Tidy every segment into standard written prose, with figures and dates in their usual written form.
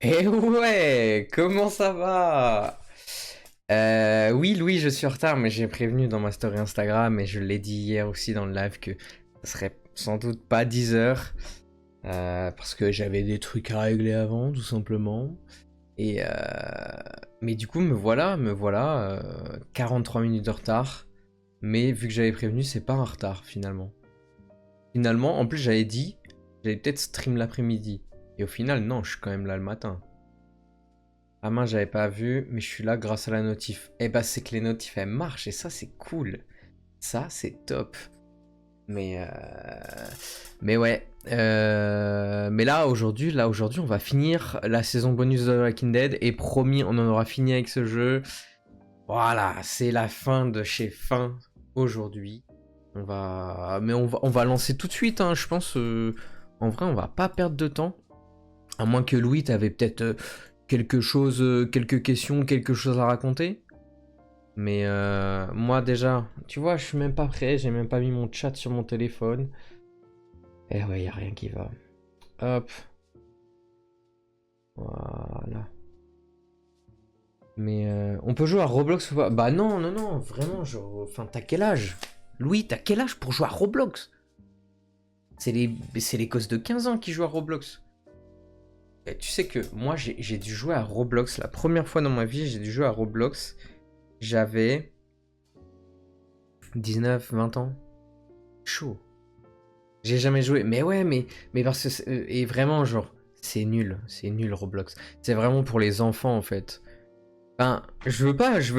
Eh ouais, comment ça va? Oui, Louis, je suis en retard, mais j'ai prévenu dans ma story Instagram et je l'ai dit hier aussi dans le live que ça serait sans doute pas 10 heures parce que j'avais des trucs à régler avant, tout simplement. Et mais du coup, me voilà, 43 minutes de retard. Mais vu que j'avais prévenu, c'est pas un retard finalement. Finalement, en plus, j'avais dit, j'allais peut-être stream l'après-midi. Et au final, non, je suis quand même là le matin. Ah mince, j'avais pas vu, mais je suis là grâce à la notif. Eh bah, c'est que les notifs, elles marchent, et ça, c'est cool. Ça, c'est top. Mais, euh... mais ouais. Mais là, aujourd'hui, on va finir la saison bonus de The Walking Dead, et promis, on en aura fini avec ce jeu. Voilà, c'est la fin de chez Fin aujourd'hui. Mais on va lancer tout de suite, hein, je pense. En vrai, on va pas perdre de temps. À moins que Louis, t'avais peut-être quelque chose, quelques questions, quelque chose à raconter. Mais moi déjà, tu vois, je suis même pas prêt, j'ai même pas mis mon chat sur mon téléphone. Eh ouais, y a rien qui va. Hop, voilà. Mais on peut jouer à Roblox ou pas? Bah non, non, non, vraiment, genre, enfin, t'as quel âge? Louis, t'as quel âge pour jouer à Roblox? C'est les gosses de 15 ans qui jouent à Roblox. Et tu sais que moi, j'ai dû jouer à Roblox, la première fois dans ma vie, j'ai dû jouer à Roblox. J'avais 19, 20 ans. Chaud. J'ai jamais joué. Mais ouais, mais parce que et vraiment, genre, c'est nul Roblox. C'est vraiment pour les enfants en fait. Enfin, je veux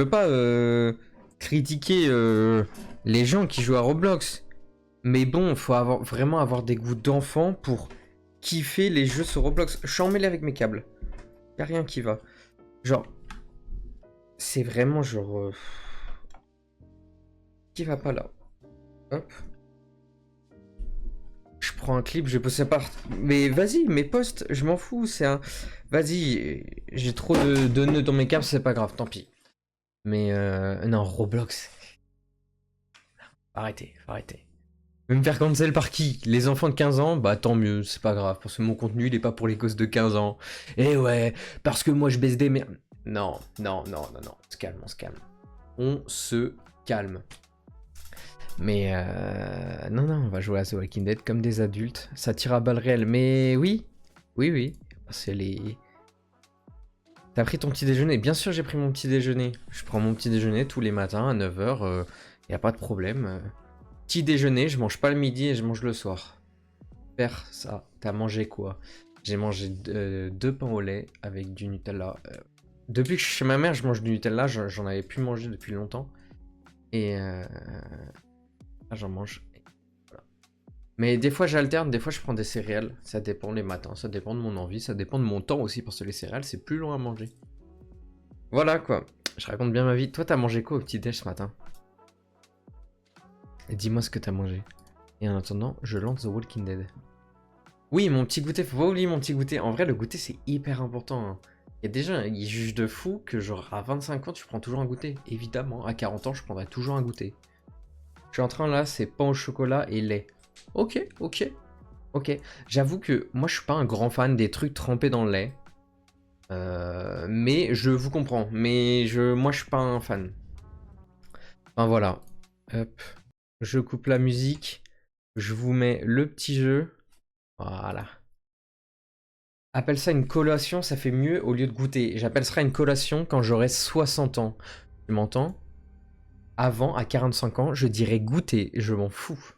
pas critiquer les gens qui jouent à Roblox. Mais bon, faut vraiment avoir des goûts d'enfant pour kiffer les jeux sur Roblox. Je suis emmêlé avec mes câbles. Y a rien qui va. Genre, c'est vraiment genre qui va pas là. Hop. Je prends un clip, je vais poster par. Mais vas-y, mes posts, je m'en fous. C'est un. Vas-y, j'ai trop de nœuds dans mes câbles, c'est pas grave, tant pis. Mais non, Roblox. Arrêtez, arrêtez. Je vais me faire cancel par qui? Les enfants de 15 ans? Bah tant mieux, c'est pas grave, parce que mon contenu il est pas pour les gosses de 15 ans. Et ouais, parce que moi je baisse des merdes. Non, non, non, non, non. On se calme, on se calme. On se calme. Mais non, non, on va jouer à The Walking Dead comme des adultes. Ça tire à balles réelles. Mais oui, oui, oui. C'est les. T'as pris ton petit déjeuner? Bien sûr, j'ai pris mon petit déjeuner. Je prends mon petit déjeuner tous les matins à 9h. Y a pas de problème. Petit déjeuner, je mange pas le midi et je mange le soir. Faire ça. T'as mangé quoi? J'ai mangé deux pains au lait avec du Nutella. Depuis que je suis chez ma mère, je mange du Nutella. J'en avais plus mangé depuis longtemps. Et là, j'en mange. Voilà. Mais des fois j'alterne, des fois je prends des céréales. Ça dépend les matins, ça dépend de mon envie, ça dépend de mon temps aussi parce que les céréales c'est plus long à manger. Voilà quoi. Je raconte bien ma vie. Toi t'as mangé quoi au petit déj ce matin? Et dis-moi ce que t'as mangé. Et en attendant, je lance The Walking Dead. Oui, mon petit goûter, faut pas oublier mon petit goûter. En vrai, le goûter c'est hyper important, hein. Il y a des gens, ils jugent de fou que genre à 25 ans tu prends toujours un goûter. Évidemment, à 40 ans je prendrai toujours un goûter. Je suis en train là, c'est pain au chocolat et lait. Ok, ok. Ok, j'avoue que moi je suis pas un grand fan des trucs trempés dans le lait. Mais je vous comprends. Moi je suis pas un fan. Enfin voilà. Hop. Je coupe la musique. Je vous mets le petit jeu. Voilà. Appelle ça une collation, ça fait mieux au lieu de goûter. J'appelle ça une collation quand j'aurai 60 ans. Tu m'entends? Avant, à 45 ans, je dirais goûter. Je m'en fous.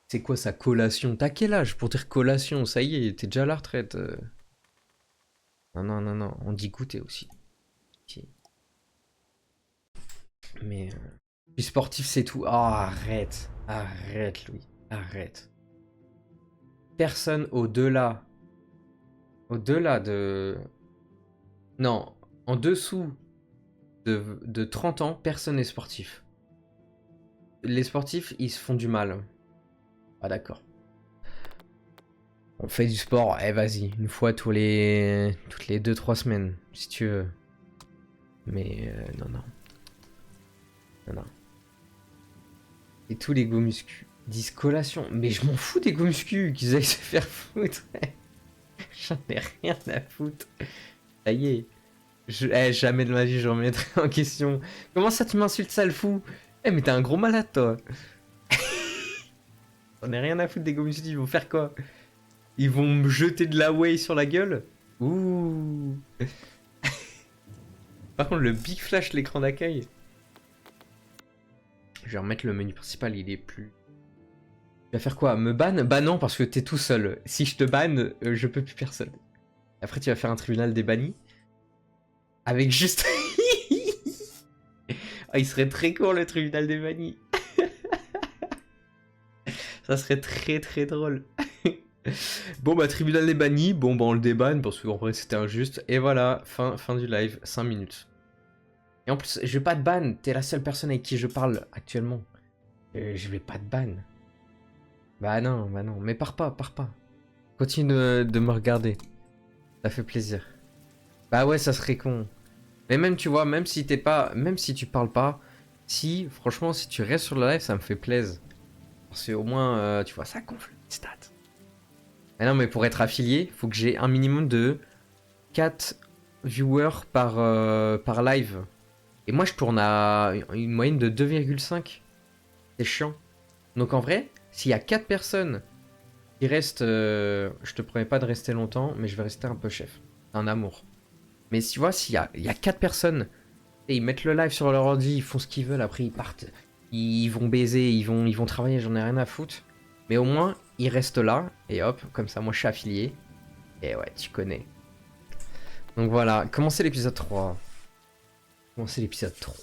C'est quoi ça, collation? T'as quel âge pour dire collation? Ça y est, t'es déjà à la retraite. Non, non, non, non. On dit goûter aussi. Si. Mais puis sportif, c'est tout. Oh, arrête. Arrête, Louis. Arrête. Personne au-delà de. Non, en dessous de 30 ans, personne n'est sportif. Les sportifs, ils se font du mal. Ah, d'accord. On fait du sport, eh vas-y, une fois toutes les 2 3 semaines, si tu veux. Mais non, non, non, non. Et tous les go muscu disent collation. Mais je m'en fous des go muscu, qu'ils aillent se faire foutre. J'en ai rien à foutre. Ça y est. Jamais de ma vie je remettrai en question. Comment ça tu m'insultes, sale fou? Eh mais t'es un gros malade toi. J'en ai rien à foutre des gomus, ils vont faire quoi? Ils vont me jeter de la whey sur la gueule? Ouh. Par contre le big flash l'écran d'accueil. Je vais remettre le menu principal, il est plus... Tu vas faire quoi? Me ban? Bah non, parce que t'es tout seul. Si je te banne, je peux plus personne. Après tu vas faire un tribunal des bannis. Avec juste... Ah, il serait très court le tribunal des bannis. Ça serait très très drôle. Bon bah tribunal des bannis, bon bah on le débanne parce qu'en vrai c'était injuste. Et voilà, fin du live, 5 minutes. Et en plus, je vais pas te ban, t'es la seule personne avec qui je parle actuellement. Je vais pas te ban. Bah non, mais pars pas. Continue de me regarder. Ça fait plaisir. Bah ouais, ça serait con. Mais même, tu vois, même si t'es pas... Même si tu parles pas, si, franchement, si tu restes sur le live, ça me fait plaisir. Parce qu'au moins, tu vois, ça gonfle les stats. Mais non, mais pour être affilié, faut que j'ai un minimum de 4 viewers par live. Et moi, je tourne à une moyenne de 2,5. C'est chiant. Donc en vrai, s'il y a 4 personnes qui restent... je te promets pas de rester longtemps, mais je vais rester un peu chef. Un amour. Mais tu vois, il y a 4 personnes, et ils mettent le live sur leur ordi, ils font ce qu'ils veulent, après ils partent. Ils vont baiser, ils vont travailler, j'en ai rien à foutre. Mais au moins, ils restent là, et hop, comme ça, moi je suis affilié. Et ouais, tu connais. Donc voilà, commencez l'épisode 3. Commencez l'épisode 3.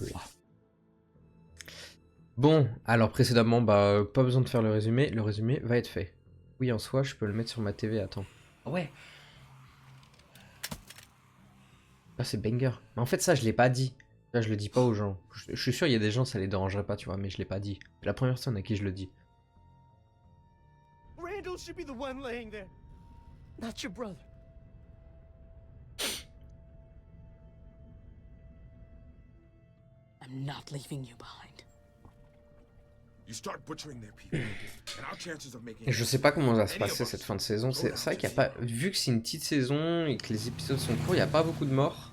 Bon, alors précédemment, bah, pas besoin de faire le résumé va être fait. Oui, en soi, je peux le mettre sur ma TV, attends. Ah ouais. Ah, c'est banger. Mais en fait, ça, je l'ai pas dit. Ça, je le dis pas aux gens. Je suis sûr, il y a des gens, ça les dérangerait pas, tu vois, mais je l'ai pas dit. C'est la première personne à qui je le dis. Randall should be the one laying there, not your brother. I'm not leaving you behind. You start butchering their people, and our chances of making Et je sais pas comment va se passer cette fin de saison. C'est vrai qu'il y a pas... Vu que c'est une petite saison et que les épisodes sont courts, il n'y a pas beaucoup de morts.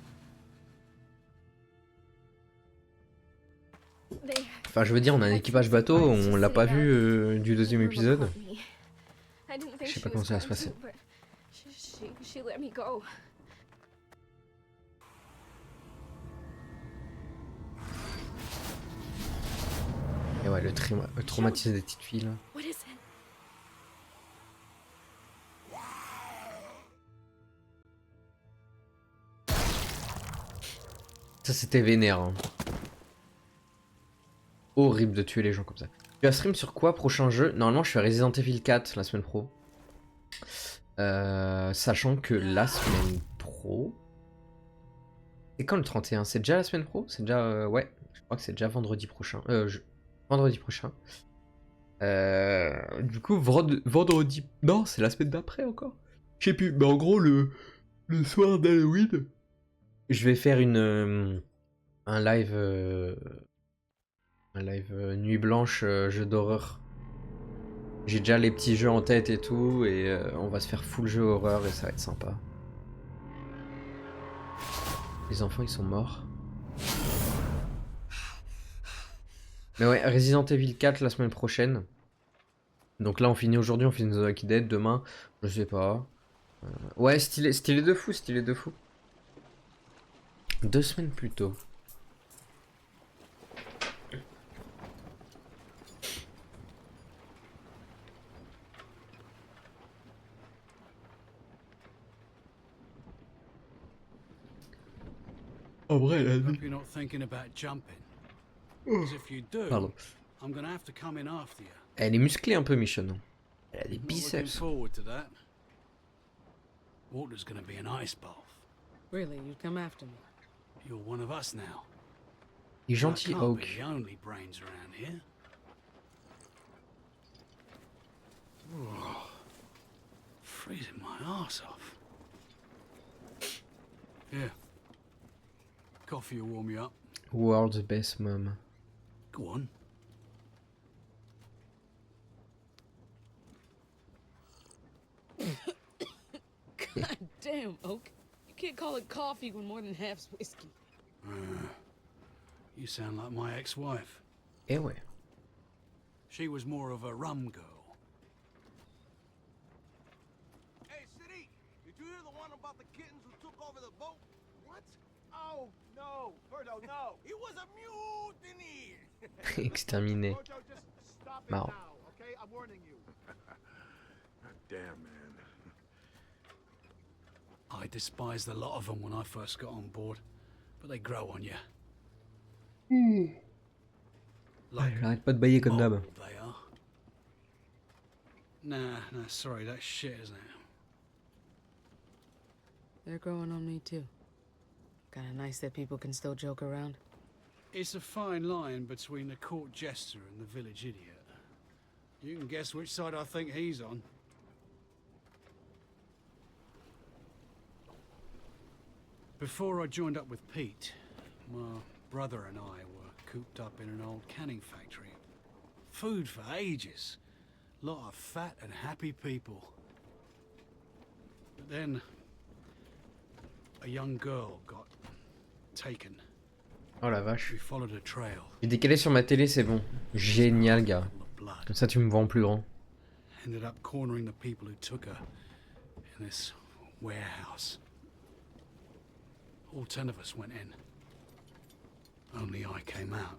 Enfin, je veux dire, on a un équipage bateau, on l'a pas vu du deuxième épisode. Je sais pas comment ça va se passer. Et ouais, le traumatisé des petites filles là. Ça c'était vénère. Hein. Horrible de tuer les gens comme ça. Tu vas stream sur quoi prochain jeu? Normalement je fais Resident Evil 4 la semaine pro. Sachant que la semaine pro... C'est quand le 31? C'est déjà la semaine pro? C'est déjà... ouais, je crois que c'est déjà vendredi prochain. Vendredi prochain. Du coup, vendredi... Non, c'est la semaine d'après encore. Je sais plus, mais en gros, le soir d'Halloween, je vais faire un live... nuit blanche, jeu d'horreur. J'ai déjà les petits jeux en tête et tout, et on va se faire full jeu horreur et ça va être sympa. Les enfants ils sont morts. Mais ouais, Resident Evil 4 la semaine prochaine. Donc là on finit aujourd'hui, on finit The Walking Dead, demain, je sais pas. Ouais, stylé de fou, stylé de fou. 2 semaines plus tôt. En vrai, elle a dit. You're not thinking about jumping. Because if you do, Pardon. I'm gonna have to come in after you. Elle est musclée un peu, Michonne. Elle a des Not looking biceps. forward to that. Water's gonna be an ice bath. Really, you'd come after me? You're one of us now. Il est I gentil, can't Hawk. be the only brains around here. Freezing my arse off. Here. Coffee will warm you up. World's best mom. Go on. Damn, Oak. You can't call it coffee when more than half's whiskey. You sound like my ex-wife. Eh ouais. She was more of a rum girl. Hey, City, did you hear the one about the kittens who took over the boat? What? Oh, no, Birdo, no. He was a mutiny. Exterminé. Birdo, just stop it Marrant. now, okay? I'm warning you. Damn, man. I despised a lot of them when I first got on board, but they grow on you. Like J'arrête pas de bailler comme d'hab. old they are. Nah, sorry, that's shit, isn't it? They're growing on me, too. Kinda nice that people can still joke around. It's a fine line between the court jester and the village idiot. You can guess which side I think he's on. Before I joined up with Pete, my brother and I were cooped up in an old canning factory. Food for ages. Lot of fat and happy people. But then, a young girl got taken. Oh la vache. We followed a trail. J'ai décalé sur ma télé, c'est bon. Génial, gars. Full of blood. Comme ça, tu me vois en plus grand. Ended up cornering the people who took her in this warehouse. All 10 of us went in. Only I came out.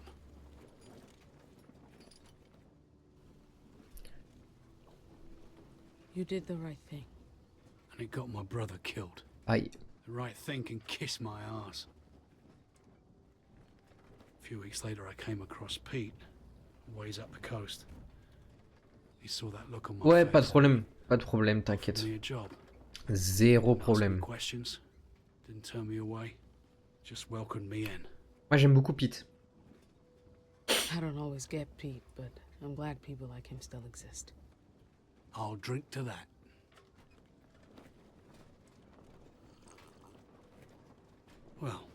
You did the right thing. And it got my brother killed. Aïe. The right thing can kiss my ass. A few weeks later I came across Pete, ways up the coast. He saw that look on my Ouais, face. pas de problème. Pas de problème, Offered t'inquiète. me a job. Zéro Asked me problème. questions. Didn't turn me away. Just welcomed me in. Moi, j'aime beaucoup Pete. I don't always get Pete, but I'm glad people like him still exist. I'll drink to that. Well,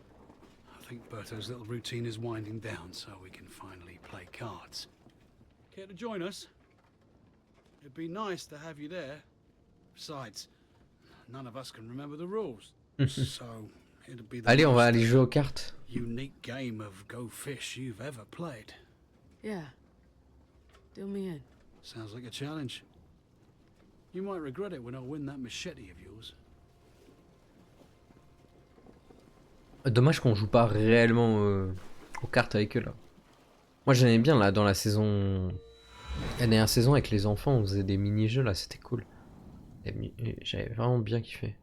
I think Berto's little routine is winding down, so we can finally play cards. Care to join us? It'd be nice to have you there. Besides, none of us can remember the rules. So, it'd be the Allez, on va most aller jouer aux cartes. unique game of Go Fish you've ever played. Yeah. Deal me in. Sounds like a challenge. You might regret it when I win that machete of yours. Dommage qu'on joue pas réellement aux cartes avec eux là. Moi j'aimais bien là dans la saison. La dernière saison avec les enfants, on faisait des mini-jeux là, c'était cool. J'avais vraiment bien kiffé.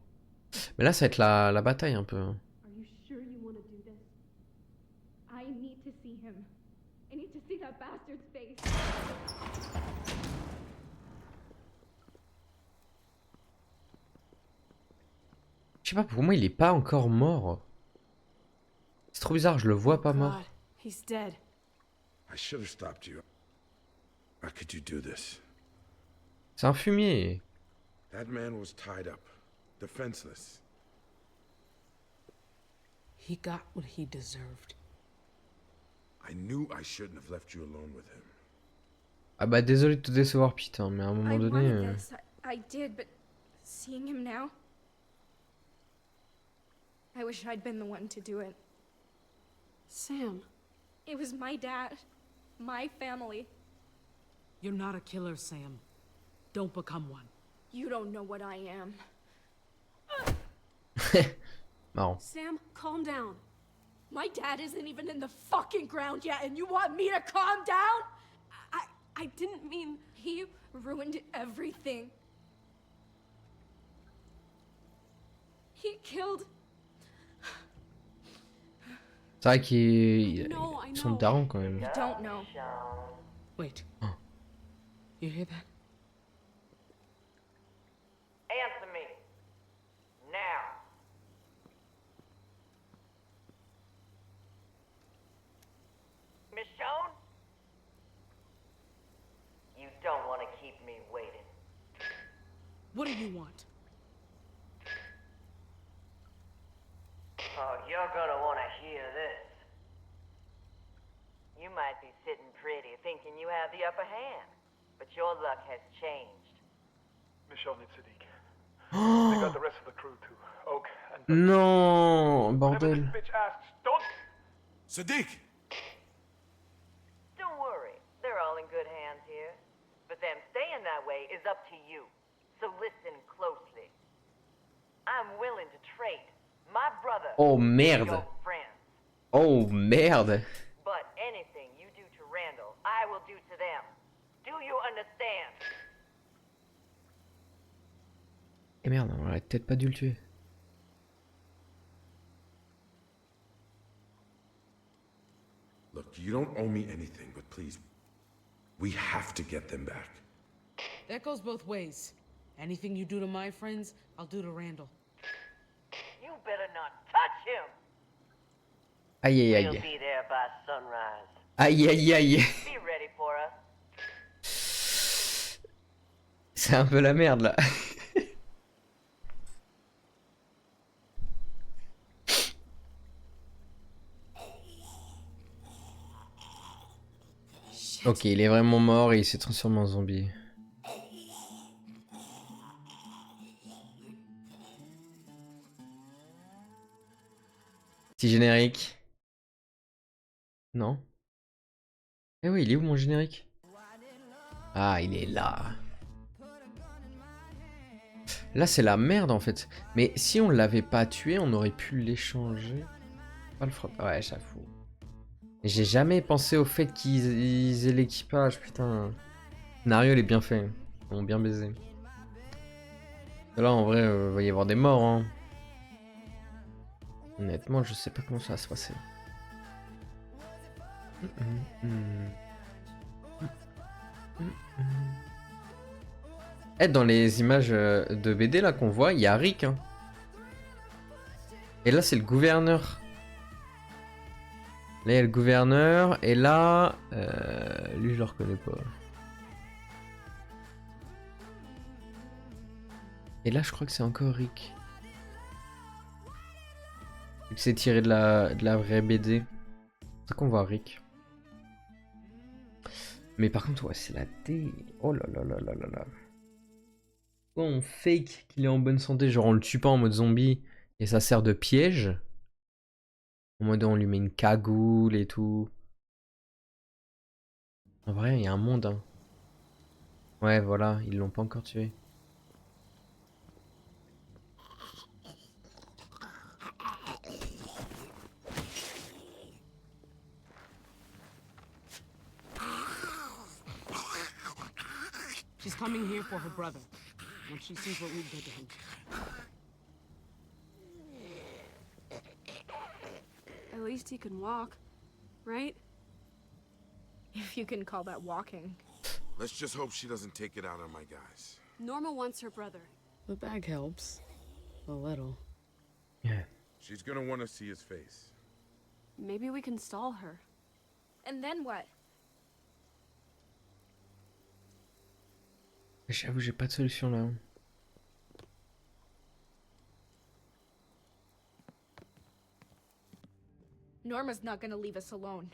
Mais là ça va être la bataille un peu. Are you sure you want to do this? I need to see him. I need to see that bastard's face. Je sais pas, pour moi il est pas encore mort. C'est trop bizarre, je le vois pas mort. God, he's dead. I should have stopped you. How could you do this? C'est un fumier. That man was tied up, defenseless. He got what he deserved. I knew I shouldn't have left you alone with him. Ah bah désolé de te décevoir Pete, hein, mais à un moment I donné... wanted this. I did, but seeing him now, I wish I'd been the one to do it. Sam, It was my dad, my family. You're not a killer, Sam. Don't become one. You don't know what I am. Marrant. Sam, calm down. My dad isn't even in the fucking ground yet, and you want me to calm down? I didn't mean... He ruined everything. He killed... C'est vrai qu'ils No, I sont know. darons quand même. You don't know. Wait. Oh. You hear that? Answer me. Now. Michonne? You don't want to keep me waiting. What do you want? Oh, you're gonna want to hear this. You might be sitting pretty thinking you have the upper hand, but your luck has changed. Michonne, it's Sadiq. They got the rest of the crew. through to Oak and Non, whenever this bordel. bitch asks, don't. Sadiq! Don't worry, they're all in good hands here. But them staying that way is up to you. So listen closely. I'm willing to trade my brother Oh for merde. your friends. Oh merde. But anything you do to Randall, I will do to them. Do you understand? Et merde, on aurait peut-être pas dû le tuer. Look, you don't owe me anything, but please, we have to get them back. That goes both ways. Anything you do to my friends, I'll do to Randall. You better not touch him. Aïe aïe We'll aïe. be there by sunrise. Aïe aïe aïe. Be ready for us. C'est un peu la merde là. Ok, il est vraiment mort et il s'est transformé en zombie. Petit générique. Non? Eh oui, il est où mon générique? Ah, il est là. Là, c'est la merde en fait. Mais si on l'avait pas tué, on aurait pu l'échanger. Pas le frapper. Ouais, j'avoue. J'ai jamais pensé au fait qu'ils aient l'équipage, putain. Le scénario, il est bien fait. Ils ont bien baisé. Là, en vrai, va y avoir des morts, hein. Honnêtement, je sais pas comment ça va se passer. Eh, dans les images de BD là qu'on voit, il y a Rick. Hein. Et là, c'est le gouverneur. Là, il y a le gouverneur. Et là, lui, je le reconnais pas. Et là, je crois que c'est encore Rick. Vu que c'est tiré de la vraie BD. C'est ça qu'on voit Rick. Mais par contre, ouais, c'est la D. Oh là là là là là là. On fake qu'il est en bonne santé, genre on le tue pas en mode zombie et ça sert de piège. En mode on lui met une cagoule et tout. En vrai, il y a un monde. Hein. Ouais, voilà, ils l'ont pas encore tué. She's coming here for her brother. When she sees what we did to him. At least he can walk, right? If you can call that walking. Let's just hope she doesn't take it out on my guys. Norma wants her brother. The bag helps. A little. Yeah. She's gonna want to see his face. Maybe we can stall her. And then what? J'avoue, j'ai pas de solution là. Norma's not gonna leave us alone.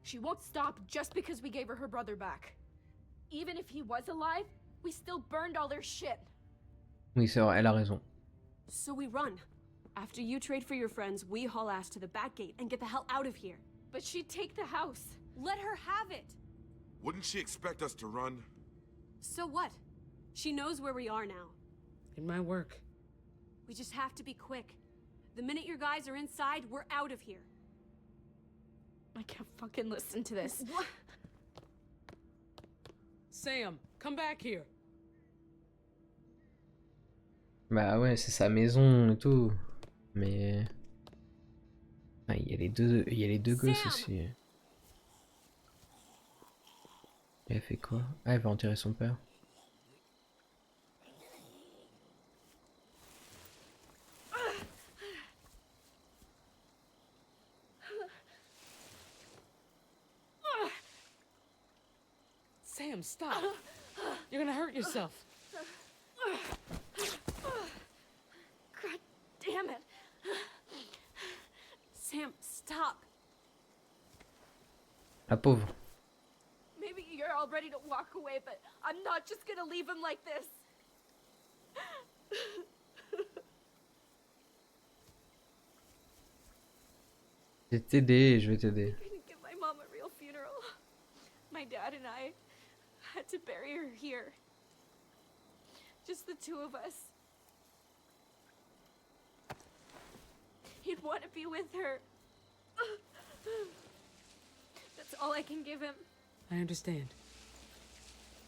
She won't stop just because we gave her brother back. Even if he was alive, we still burned all their shit. Oui, c'est vrai, elle a raison. So we run. After you trade for your friends, we haul ass to the back gate and get the hell out of here. But she'd take the house. Let her have it! Wouldn't she expect us to run? So what? She knows where we are now. It might work. We just have to be quick. The minute your guys are inside, we're out of here. I can't fucking listen to this. What? Sam, come back here. Bah ouais, c'est sa maison et tout. Mais... Ah, il y a les deux gosses Sam! aussi. Elle fait quoi? Ah, elle va enterrer son père. Sam, stop. You're gonna hurt yourself. God damn it! Sam, stop! La pauvre. Maybe you're all ready to walk away, but I'm not just gonna leave him like this. Je vais t'aider, je vais t'aider. We couldn't give my mom a real funeral. My dad and I had to bury her here. Just the two of us. He'd want to be with her. That's all I can give him. I understand.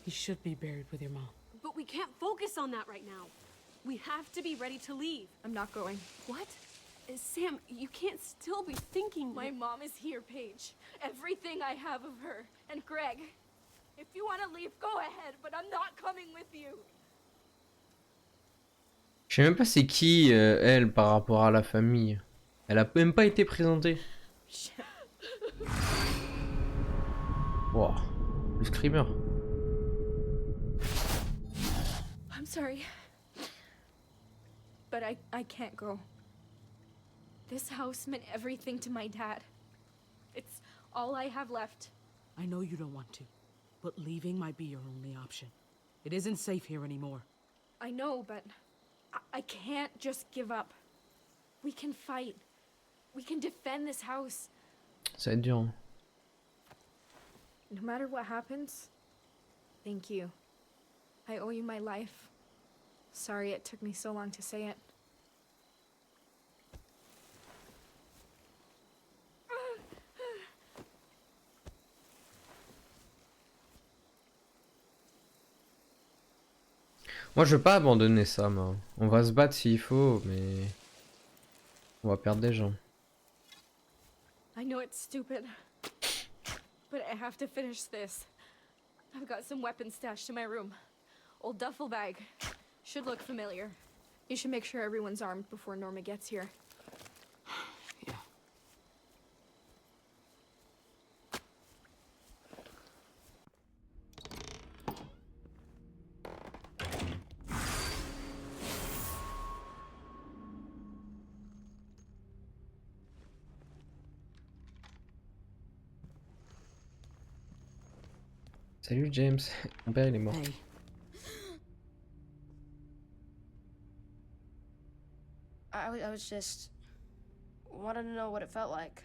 He should be buried with your mom. But we can't focus on that right now. We have to be ready to leave. I'm not going. What? Sam, you can't still be thinking. My mom is here, Paige. Everything I have of her. And Greg. If you want to leave, go ahead, but I'm not coming with you. Je sais même pas c'est qui elle par rapport à la famille. Elle a même pas été présentée. Wow, le screamer. I'm sorry. But I can't go. This house meant everything to my dad. It's all I have left. I know you don't want to, but leaving might be your only option. It isn't safe here anymore. I know, but I can't just give up. We can fight. We can defend this house. Ça va être dur. Hein. No matter what happens, thank you. I owe you my life. Sorry it took me so long to say it. Moi je veux pas abandonner ça, moi. On va se battre s'il faut, mais on va perdre des gens. I know it's stupid, but I have to finish this. I've got some weapons stashed in my room. Old duffel bag. Should look familiar. You should make sure everyone's armed before Norma gets here. Yeah. Salut James, mon père il est mort. Hey, I was just wanted to know what it felt like.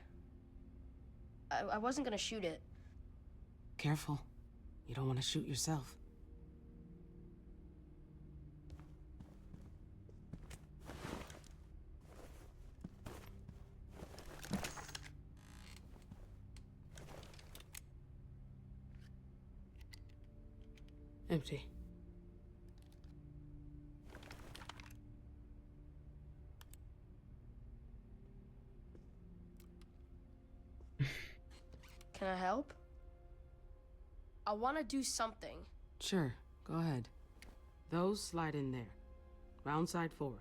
I wasn't gonna shoot it. careful. You don't want to shoot yourself. Empty. Can I help? I want to do something. Sure, go ahead. Those slide in there. Round side forward.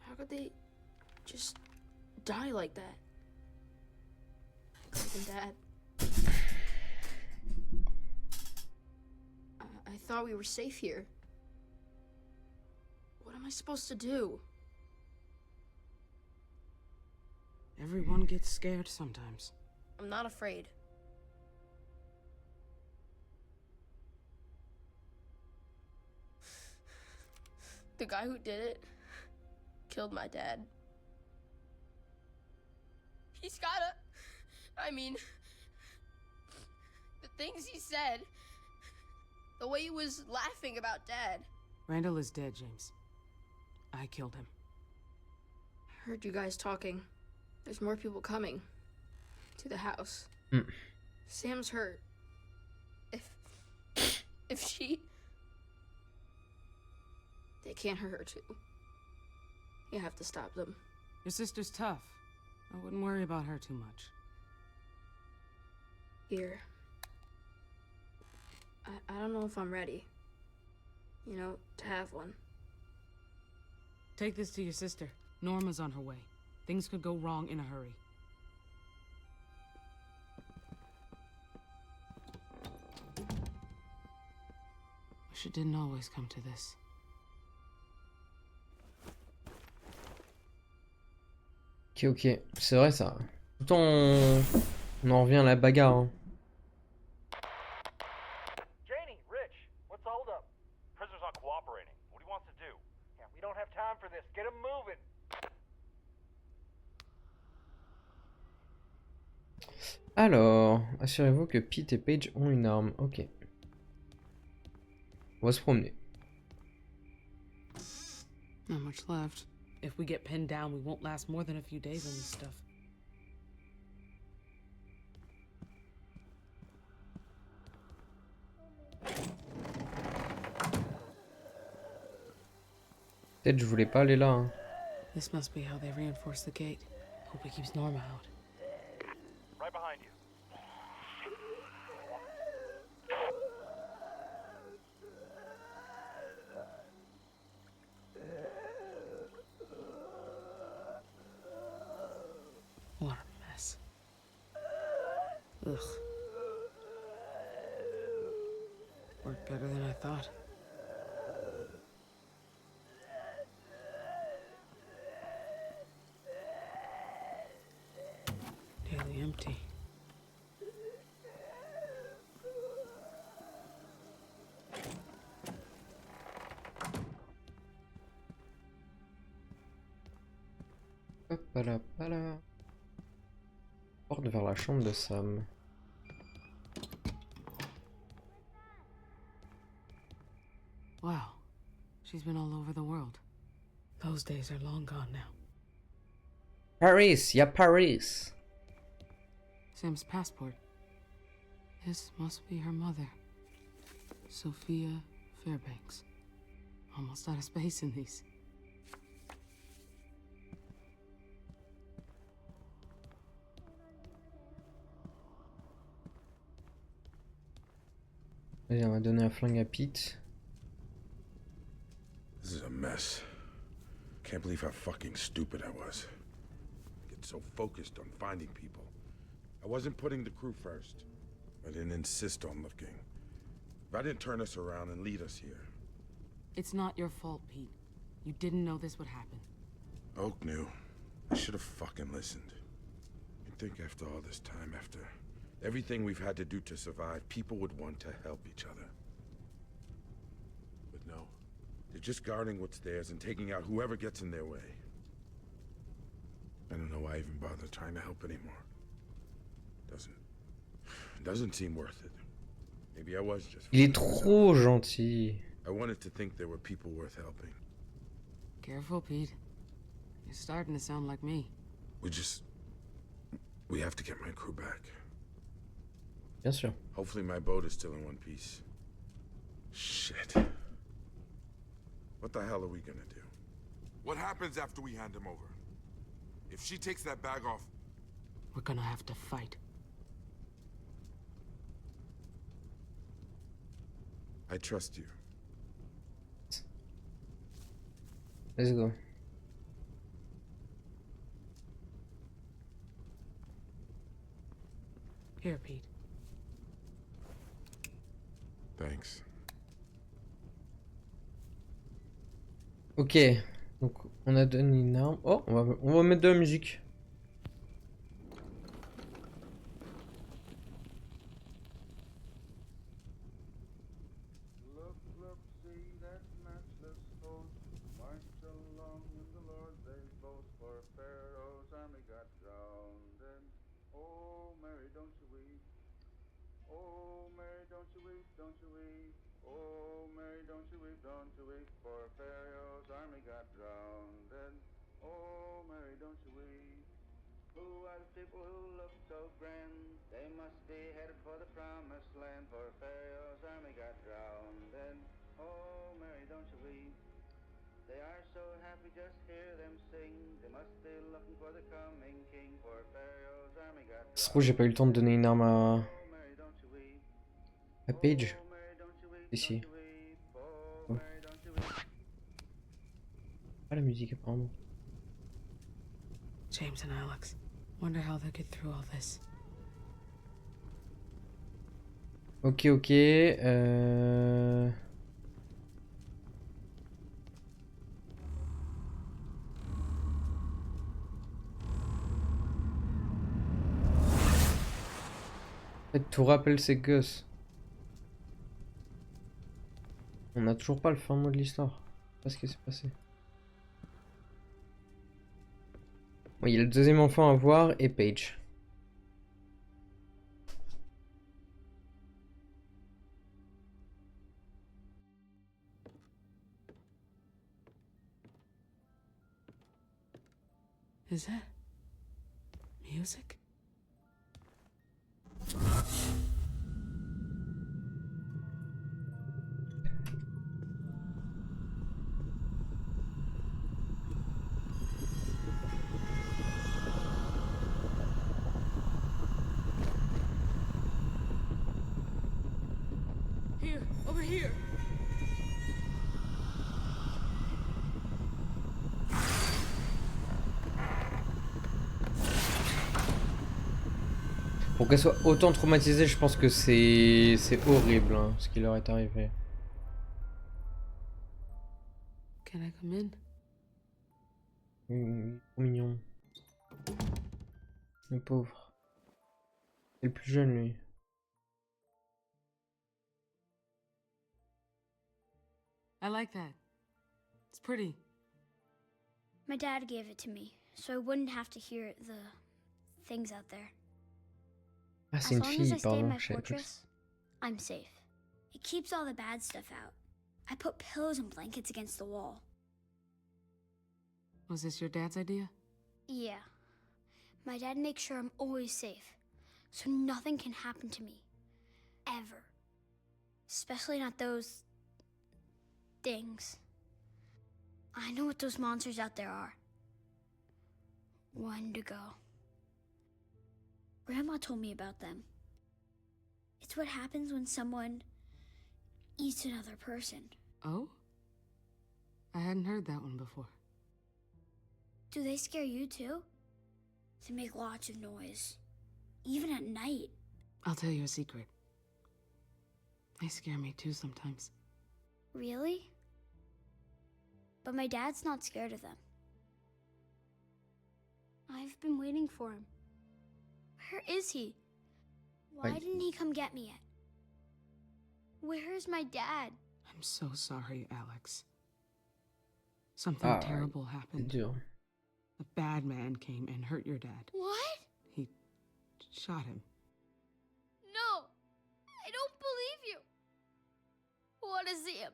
How could they just die like that? Greg and Dad. I thought we were safe here. What am I supposed to do? Everyone gets scared sometimes. I'm not afraid. The guy who did it killed my dad. He's gotta... I mean... The things he said... The way he was laughing about Dad. Randall is dead, James. I killed him. I heard you guys talking. There's more people coming. To the house. Mm. Sam's hurt. If she... They can't hurt her too. You have to stop them. Your sister's tough. I wouldn't worry about her too much. Here. I don't know if I'm ready. You know, to have one. Take this to your sister. Norma's on her way. Things could go wrong in a hurry. Wish it didn't always come to this. Ok, ok, c'est vrai ça. Pourtant on en revient à la bagarre. Hein. Janie, Rich, what's the hold up? Prisoner's not cooperating. What do you want to do? Can't We don't have time for this. Get 'em moving. Alors, assurez-vous que Pete et Paige ont une arme. Ok. On va se promener. Not much left. If we get pinned down, we won't last more than a few days on this stuff. Peut-être je voulais pas aller là. Hein. This must be how they reinforce the gate. Hope it keeps Norma out. Right behind you. What a mess. Ugh. Worked better than I thought. Nearly empty. Hop là, là. Porte vers la chambre de Sam. Wow. She's been all over the world. Those days are long gone now. Paris, y'a Paris. Sam's passport. This must be her mother. Sophia Fairbanks. Almost out of space in these. Vas-y, on va donner un flingue à Pete. This is a mess. Can't believe how fucking stupid I was. I get so focused on finding people. I wasn't putting the crew first. I didn't insist on looking. If I didn't turn us around and lead us here. It's not your fault, Pete. You didn't know this would happen. Oak knew. I should have fucking listened. You'd think after all this time, after everything we've had to do to survive, people would want to help each other. But no. They're just guarding what's theirs and taking out whoever gets in their way. I don't know why I even bother trying to help anymore. Doesn't seem worth it. Maybe I was just... Il est trop gentil. I wanted to think there were people worth helping. Careful, Pete. You're starting to sound like me. We have to get my crew back. Bien sûr. Hopefully my boat is still in one piece. Shit. What the hell are we gonna do? What happens after we hand him over? If she takes that bag off... We're gonna have to fight. I trust you. Let's go. Here, Pete. Thanks. Ok, donc on a donné une arme. Oh, on va mettre de la musique. Don't you weep, oh Mary, don't you weep, for Pharaoh's army got drowned. And oh Mary, don't you weep. Who are the people who look so grand? They must be headed for the promised land, for Pharaoh's army got drowned. And oh Mary, don't you weep. They are so happy, just hear them sing. They must be looking for the coming king, for Pharaoh's army got drowned. Ça se trouve, j'ai pas eu le temps de donner une arme à Paige. Ici. Oh. Pas la musique apparemment. James and Alex. Wonder how they get through all this. Ok, ok. En fait, tout rappelle ses gosses. On n'a toujours pas le fin mot de l'histoire. Je sais pas ce qui s'est passé. Bon, il y a le deuxième enfant à voir et Paige. Is that music? Here, over here. Pour qu'elle soit autant traumatisée, je pense que c'est horrible hein, ce qui leur est arrivé. Can I come in? Trop mignon. Le pauvre. C'est le plus jeune lui. I like that. It's pretty. My dad gave it to me, so I wouldn't have to hear the things out there. Ah, c'est As une long as fille, I stay in pardon, my je savais pas. fortress, I'm safe. It keeps all the bad stuff out. I put pillows and blankets against the wall. Was this your dad's idea? Yeah. My dad makes sure I'm always safe, so nothing can happen to me. Ever. Especially not those things. I know what those monsters out there are. Wendigo. Grandma told me about them. It's what happens when someone eats another person. Oh? I hadn't heard that one before. Do they scare you too? They make lots of noise. Even at night. I'll tell you a secret. They scare me too sometimes. Really? But my dad's not scared of them. I've been waiting for him. Where is he? Why didn't he come get me yet? Where's my dad? I'm so sorry, Alex. Something terrible happened. Dur. A bad man came and hurt your dad. What? He shot him. No! I don't believe you! I want to see him.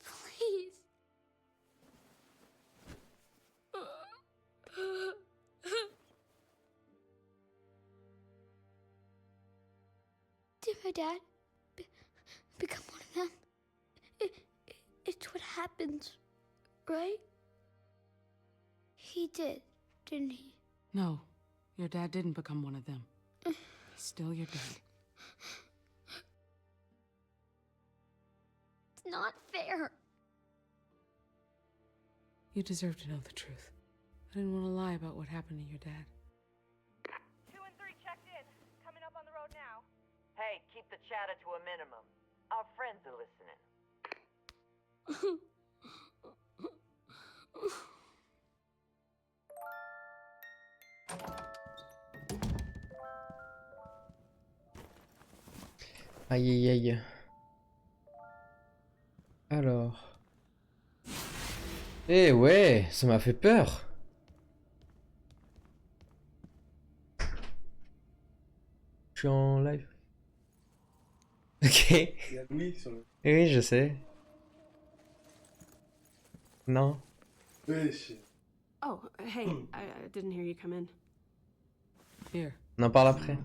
Please. Did my dad become one of them? It's what happens, right? He did, didn't he? No, your dad didn't become one of them. He's still your dad. It's not fair. You deserve to know the truth. I didn't want to lie about what happened to your dad. 2 and 3 checked in. Coming up on the road now. Hey, keep the chatter to a minimum. Our friends are listening. Aïe aïe aïe. Alors. Eh ouais, ça m'a fait peur. Je suis en live. Ok. Il y a Louis sur le. Oui, je sais. Non. Oh, hey, I didn't hear you come in. Here. On en parle après.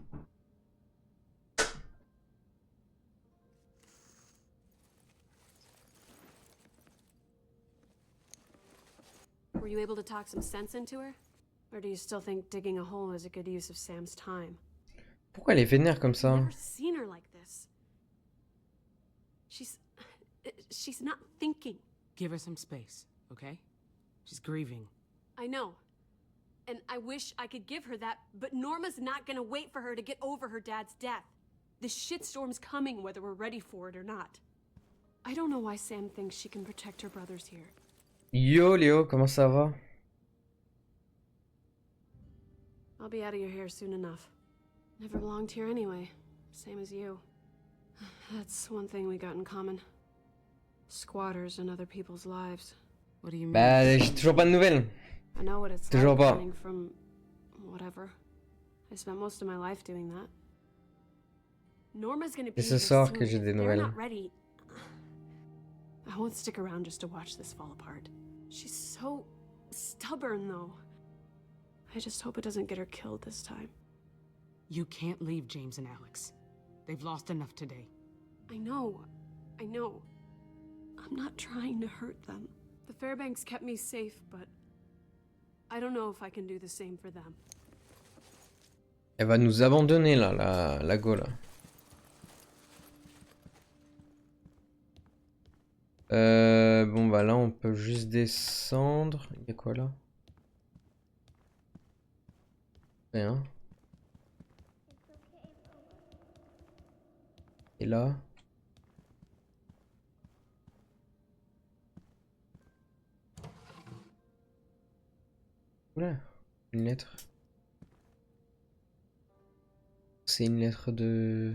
Were you able to talk some sense into her? Or do you still think digging a hole is a good use of Sam's time? Pourquoi elle est vénère comme ça? I've never seen her like this. She's not thinking. Give her some space, okay? She's grieving. I know. And I wish I could give her that, but Norma's not gonna wait for her to get over her dad's death. The shitstorm's coming whether we're ready for it or not. I don't know why Sam thinks she can protect her brothers here. Yo Léo, comment ça va? I'll be out of your hair soon enough. Never belonged here anyway. Same as you. That's one thing we got in common. Squatters in other people's lives. What do you mean? Bah, j'ai toujours pas de nouvelles. I know what it's Toujours like pas. running from whatever. I spent most of my life doing that. Norma's gonna be C'est ce here soir soon. que j'ai If des they're nouvelles. not ready. I won't stick around just to watch this fall apart. She's so stubborn, though. I just hope it doesn't get her killed this time. You can't leave James and Alex. They've lost enough today. I know. I know. I'm not trying to hurt them. The Fairbanks kept me safe, but I don't know if I can do the same for them. Elle va nous abandonner là, la go là. Bon bah là on peut juste descendre. Il y a quoi là? Rien. Et là? Oula, une lettre. C'est une lettre de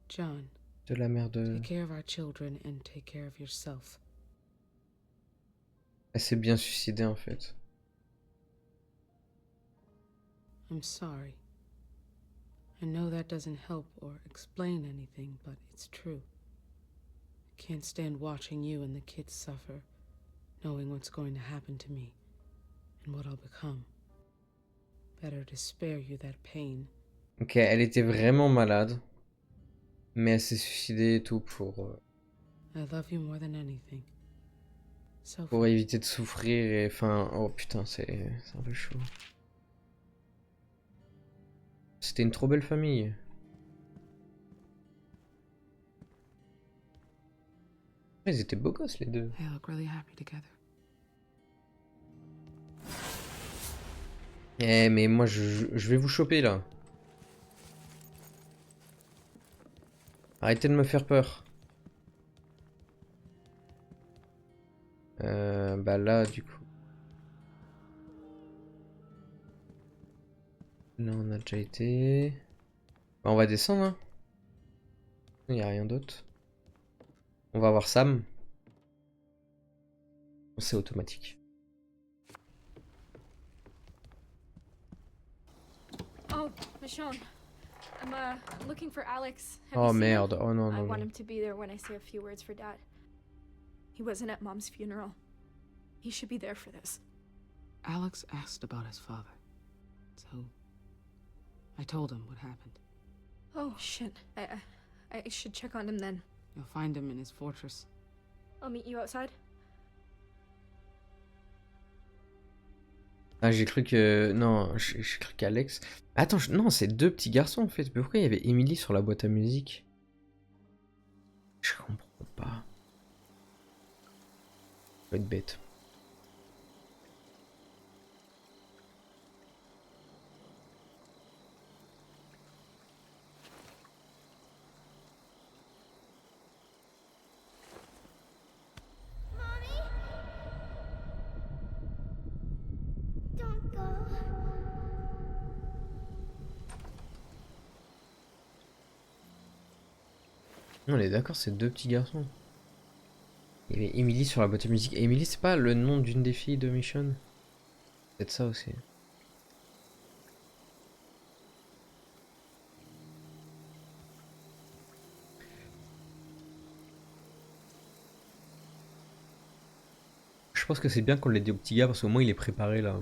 John, la mère de... take care of our children and take care of yourself. Elle s'est bien suicidée en fait. I'm sorry. I know that doesn't help or explain anything, but it's true. I can't stand watching you and the kids suffer, knowing what's going to happen to me and what I'll become. Better to spare you that pain. Ok, elle était vraiment malade. Mais elle s'est suicidée et tout I love you more than anything. So pour éviter de souffrir et... Enfin, oh putain, c'est un peu chaud. C'était une trop belle famille. Ils étaient beaux gosses les deux. they look really happy together. Eh mais moi je vais vous choper là. Arrêtez de me faire peur. Bah là du coup. Là on a déjà été. Bah, on va descendre hein. Il n'y a rien d'autre. On va voir Sam. C'est automatique. Oh, Michonne. I'm looking for Alex. Have Oh you seen him? merde, oh non I non want non. him to be there when I say a few words for Dad. He wasn't at Mom's funeral. He should be there for this. Alex asked about his father. So I told him what happened. Oh, shit. I should check on him then. You'll find him in his fortress. I'll meet you outside. Ah j'ai cru que... Non, j'ai cru qu'Alex... Attends, non, c'est deux petits garçons en fait. Mais pourquoi il y avait Emily sur la boîte à musique? Je comprends pas. Faut être bête. Don't go. On est d'accord, c'est deux petits garçons. Il y avait Emily sur la boîte à musique. Emily, c'est pas le nom d'une des filles de Michonne? Peut-être ça aussi. Je pense que c'est bien qu'on l'ait dit au petit gars parce qu'au moins il est préparé là.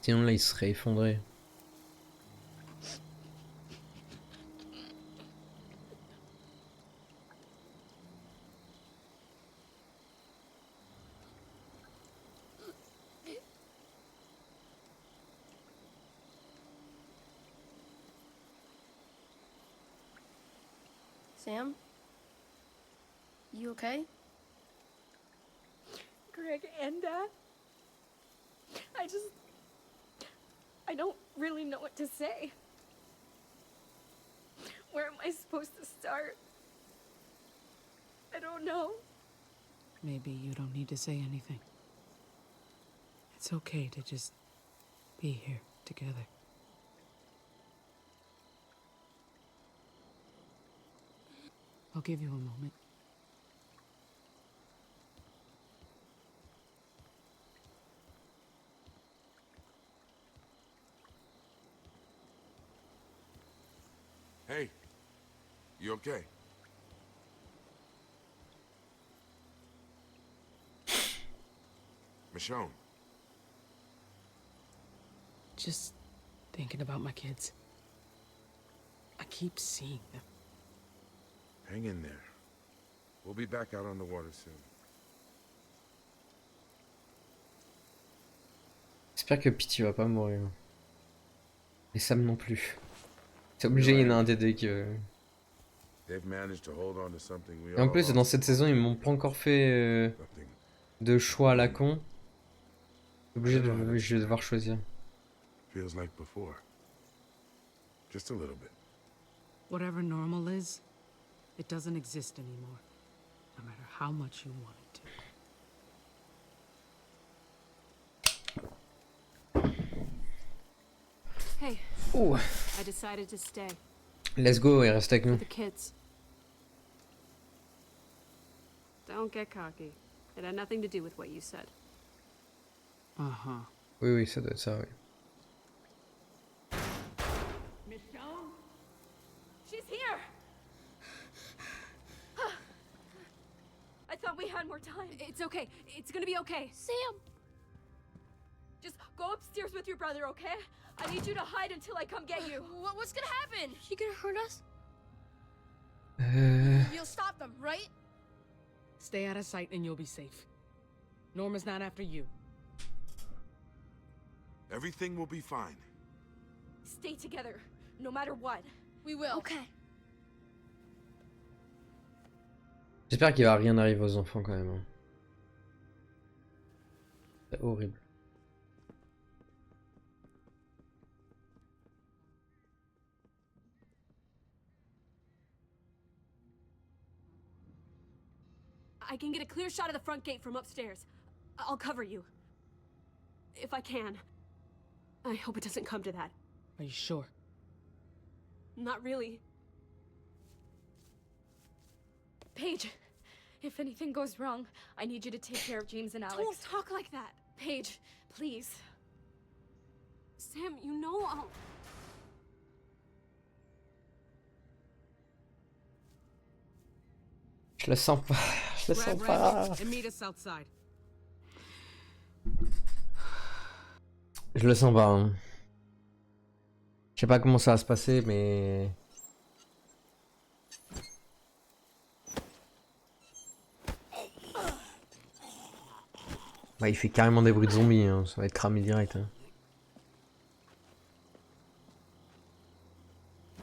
Sinon là il serait effondré. Sam? You okay? Greg and Dad? I don't really know what to say. Where am I supposed to start? I don't know. Maybe you don't need to say anything. It's okay to just be here together. I'll give you a moment. You okay? Michonne, Just thinking about my kids. I keep seeing them. Hang in there. We'll be back out on the water soon. J'espère que Pity va pas mourir. Et Sam non plus. C'est obligé, il y en a un des deux qui... They've managed to hold on to something we Et en all plus, dans lost. cette saison, ils m'ont pas encore fait de choix à la con. Je vais devoir choisir. Feels like before. Just a little bit. Whatever normal is, it doesn't exist anymore. No matter how much you want it to. Hey. Ouh. I decided to stay. Let's go, il reste avec For nous. the kids. Don't get cocky. It had nothing to do with what you said. Uh-huh. Oui, oui, ça doit être ça, oui. Michonne? She's here! I thought we had more time. It's okay. It's gonna be okay. Sam! Just go upstairs with your brother, okay? I need you to hide until I come get you. What's gonna happen? She gonna hurt us? You'll stop them, right? Stay out of sight and you'll be safe. Norma's not after you. everything will be fine. Stay together, no matter what. We will. Okay. J'espère qu'il va rien arriver aux enfants quand même. Hein. C'est horrible. I can get a clear shot of the front gate from upstairs. I'll cover you. If I can. I hope it doesn't come to that. Are you sure? Not really. Paige, if anything goes wrong, I need you to take care of James and Alex. Don't talk like that. Paige, please. Sam, you know I'll... Je le sens pas. Je le sens pas. And meet us outside. Je le sens pas. Hein. Je sais pas comment ça va se passer, mais... Bah, il fait carrément des bruits de zombies, hein. Ça va être cramé direct. Hein.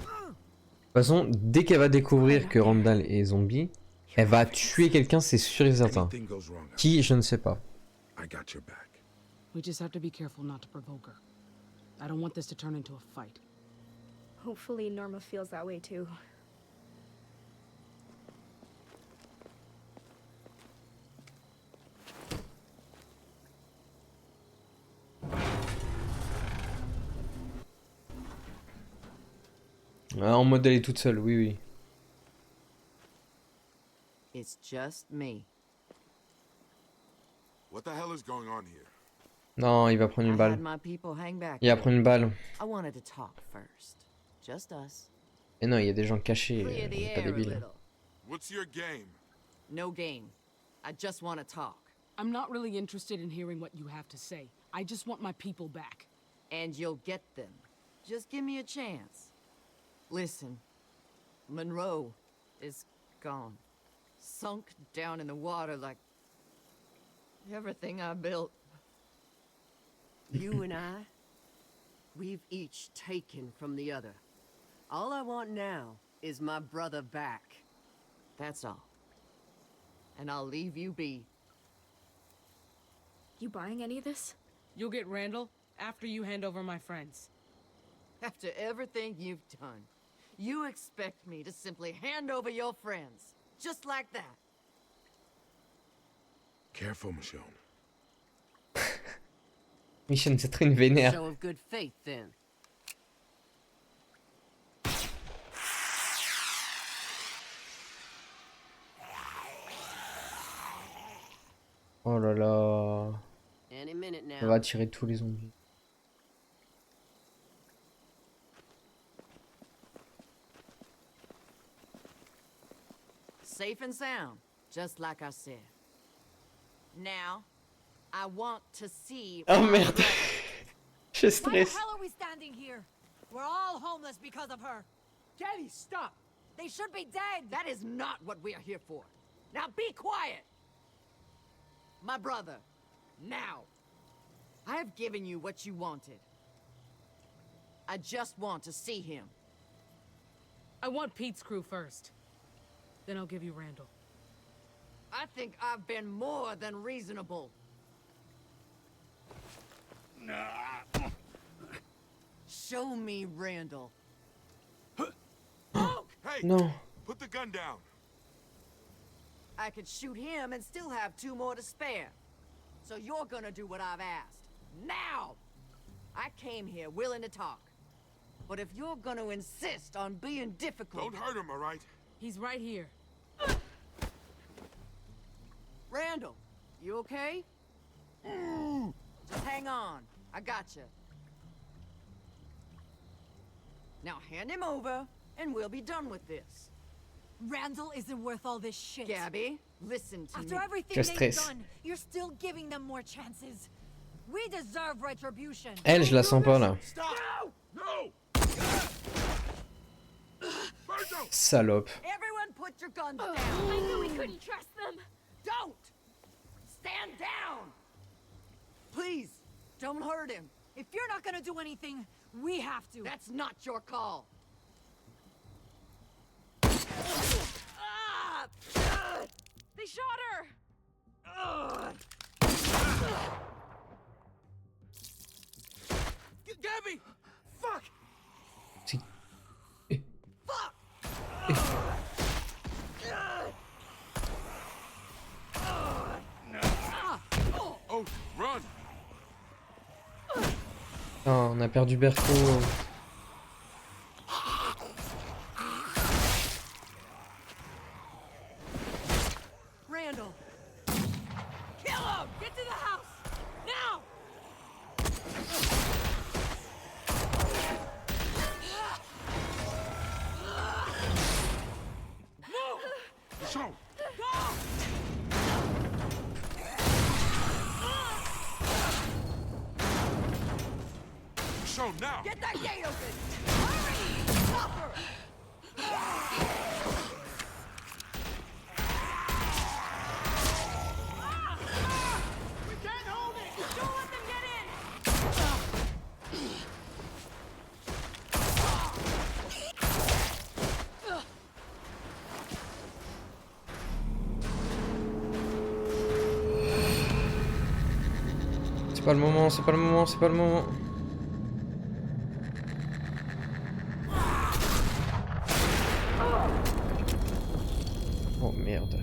De toute façon, dès qu'elle va découvrir que Randall est zombie, elle va tuer quelqu'un, c'est sûr et certain. Qui, je ne sais pas. We just have to be careful not to provoke her. I don't want this to turn into a fight. Hopefully Norma feels that way too. Ah, en mode elle est toute seule, oui, oui. It's just me. What the hell is going on here? Non, il va prendre une I balle. had my people hang back Il va there. prendre une balle. I wanted to talk first. Just us. Et non, il y a des gens cachés, Clear the il est pas air a débile. little. What's your game? No game. I just want to talk. I'm not really interested in hearing what you have to say. I just want my people back. And you'll get them. Just give me a chance. Listen. Monroe is gone. Sunk down in the water like everything I built. You and I, we've each taken from the other. All I want now is my brother back. That's all. And I'll leave you be. You buying any of this? You'll get Randall after you hand over my friends. After everything you've done, you expect me to simply hand over your friends. Just like that. Careful, Michonne. Michonne, c'est très une vénère. Show of good faith, then. Oh là là. Any minute now. Ça va attirer tous les zombies. safe and sound, just like I said. Now, I want to see. Oh merde. Je Why the stresse. hell are we standing here? We're all homeless because of her. Kelly, stop! They should be dead. That is not what we are here for. Now be quiet! My brother, now. I have given you what you wanted. I just want to see him. I want Pete's crew first. Then I'll give you Randall. I think I've been more than reasonable. Show me Randall. Hey! No. Put the gun down. I could shoot him and still have 2 more to spare. So you're gonna do what I've asked. Now! I came here willing to talk. But if you're gonna insist on being difficult... Don't hurt him, all right? He's right here. Randall, you okay? Just hang on. I gotcha. Now hand him over, and we'll be done with this. Randall isn't worth all this shit. Gabby, listen to me. After everything Je they've stresse. done, you're still giving them more chances. We deserve retribution. Elle, je la sens pas là. Stop! No! Salope. Everyone put your guns down. I knew we couldn't trust them. Don't! Stand down! Please, don't hurt him. If you're not gonna do anything, we have to. That's not your call. They shot her. Gabby! Fuck! Si. Oh, run! Oh, on a perdu Berko. Randall! Kill him! Get to the house! Now! So, so now! Get that gate open! Hurry! Stop her! We can't hold it! Don't let them get in! C'est pas le moment, c'est pas le moment, c'est pas le moment. Oh merde.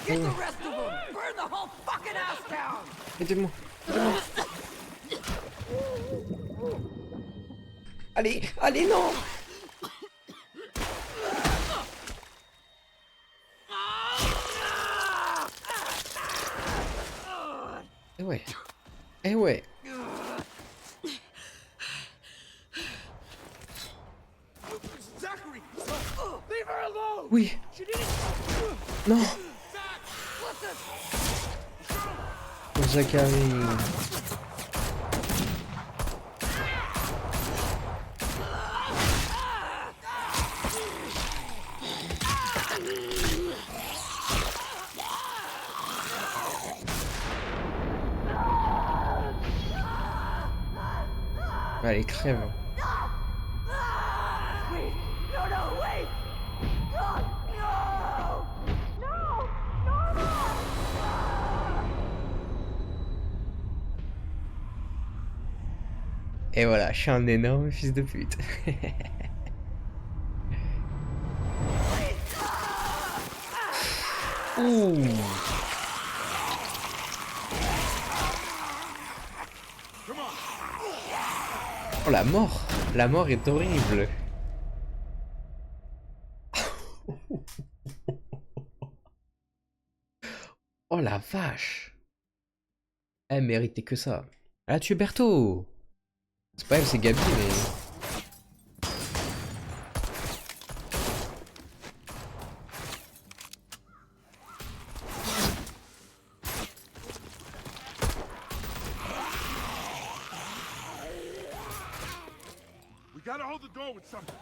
Get the rest of them! Burn the whole fucking house down! Aidez-moi, aidez-moi. Allez, allez, non. Eh ouais. Eh ouais. Zachary! Leave her alone! Oui. She didn't... Non. Listen! Pour Zachary. Allez, crève. Wait! No, no, wait! No! No! No! No! Et voilà, je suis un énorme fils de pute. Ouh. Come on! Oh la mort! La mort est horrible! Oh la vache! Elle méritait que ça. Elle a tué Berthaud! C'est pas elle, c'est Gabi, mais... We gotta hold the door with something.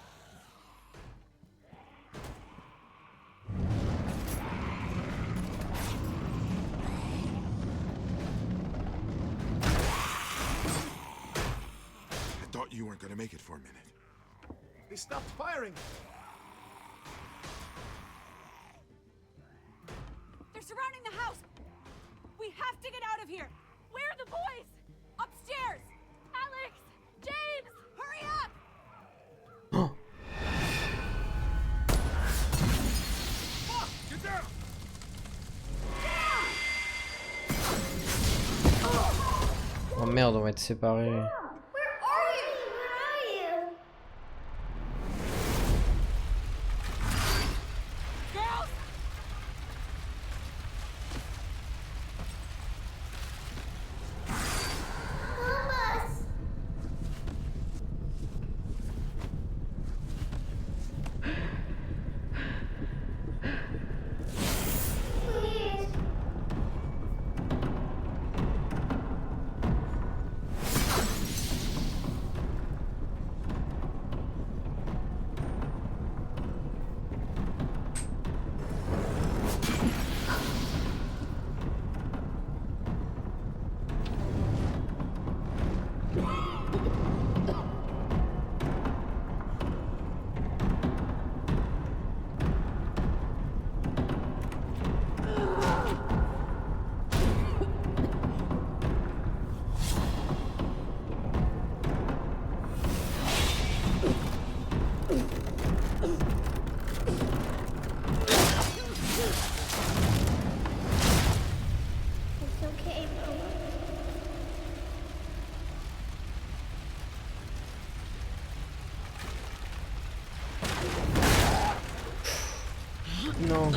I thought you weren't gonna make it for a minute. They stopped firing. They're surrounding the house. We have to get out of here. Where are the boys? Upstairs. Alex! James! Hurry up! Get down! Oh merde, on va être séparés. Non.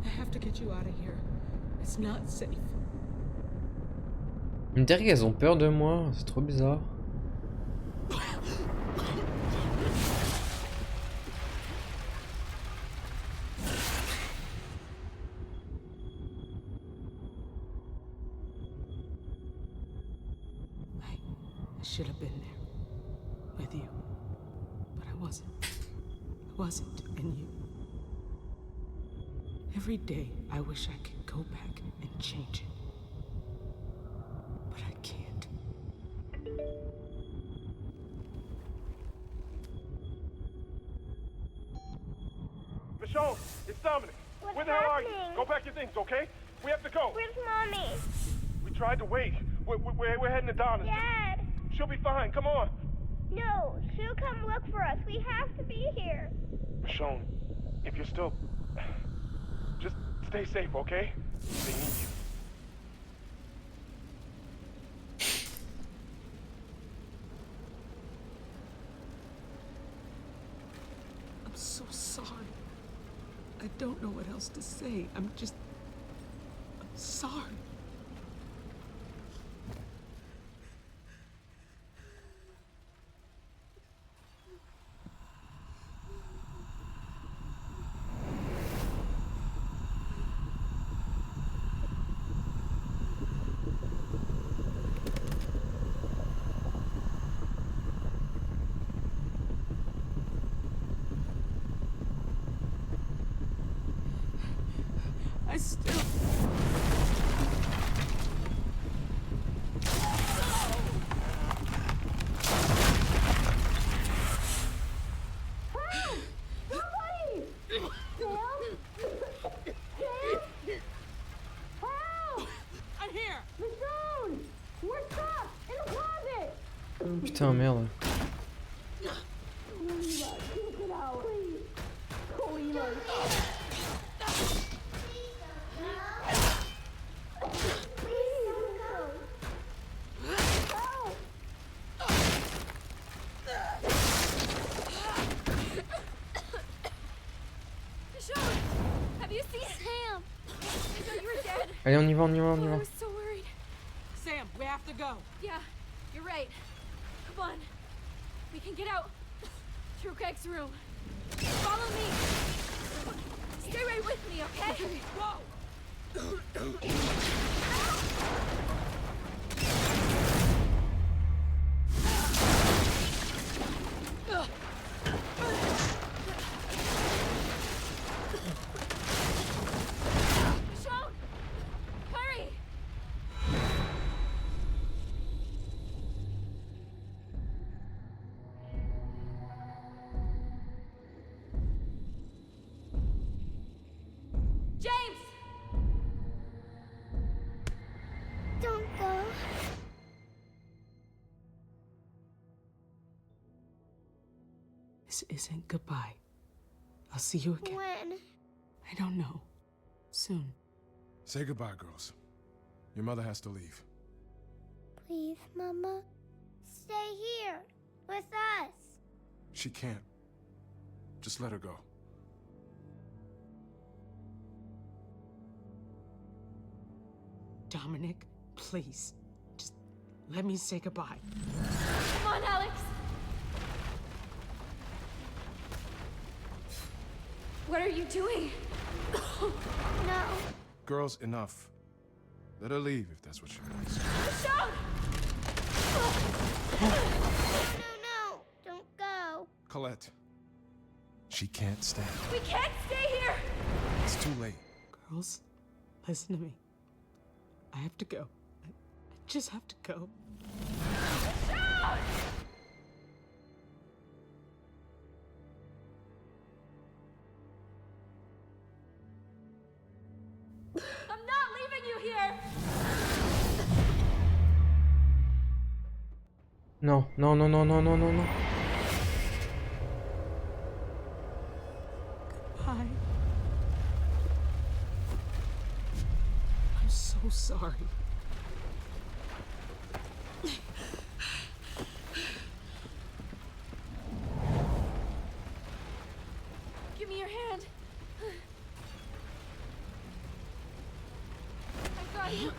I have to get you out of here. It's not safe. Me dire qu'elles ont peur de moi, c'est trop bizarre. I should have been there with you, but I wasn't. I wasn't in you. Every day I wish I could go back and change it. But I can't. Michonne, it's Dominic. Where the hell are you? Go pack your things, okay? We have to go. Where's Mommy? We tried to wait. We're heading to Donna's. Dad! She'll be fine. Come on. No, she'll come look for us. We have to be here. Michonne, if you're still... Just stay safe, okay? They need you. I'm so sorry. I don't know what else to say. I'm sorry. I still... Putain, merde. Have you seen Sam? I thought you were dead. Allez, on y va, on y va, on y I va. was so worried. Sam, we have to go. Yeah, you're right. Come on. We can get out through Greg's room. Follow me. Stay right with me, okay? Whoa! Michonne! Hurry! James! Don't go. This isn't goodbye. I'll see you again. When? I don't know. Soon. Say goodbye, girls. Your mother has to leave. Please, Mama. Stay here with us. She can't. Just let her go. Dominic, please. Just let me say goodbye. Come on, Alex! What are you doing? No. Girls, enough. Let her leave if that's what she wants. Michonne! No. Don't go. Colette. She can't stay. We can't stay here! It's too late. Girls, listen to me. I have to go. I just have to go. Michonne! I'm not leaving you here! Non, non, non, non, non, non, non, non. Goodbye. I'm so sorry. Give me your hand. I got you.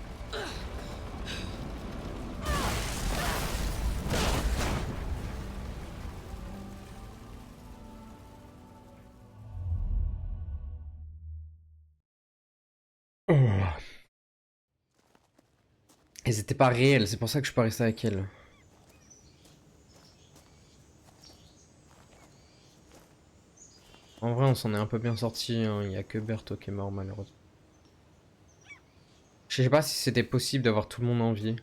Elles étaient pas réelles, c'est pour ça que je suis pas resté avec elles. En vrai, on s'en est un peu bien sorti, hein. Il y a que Bertho qui est mort malheureusement. Je sais pas si c'était possible d'avoir tout le monde en vie.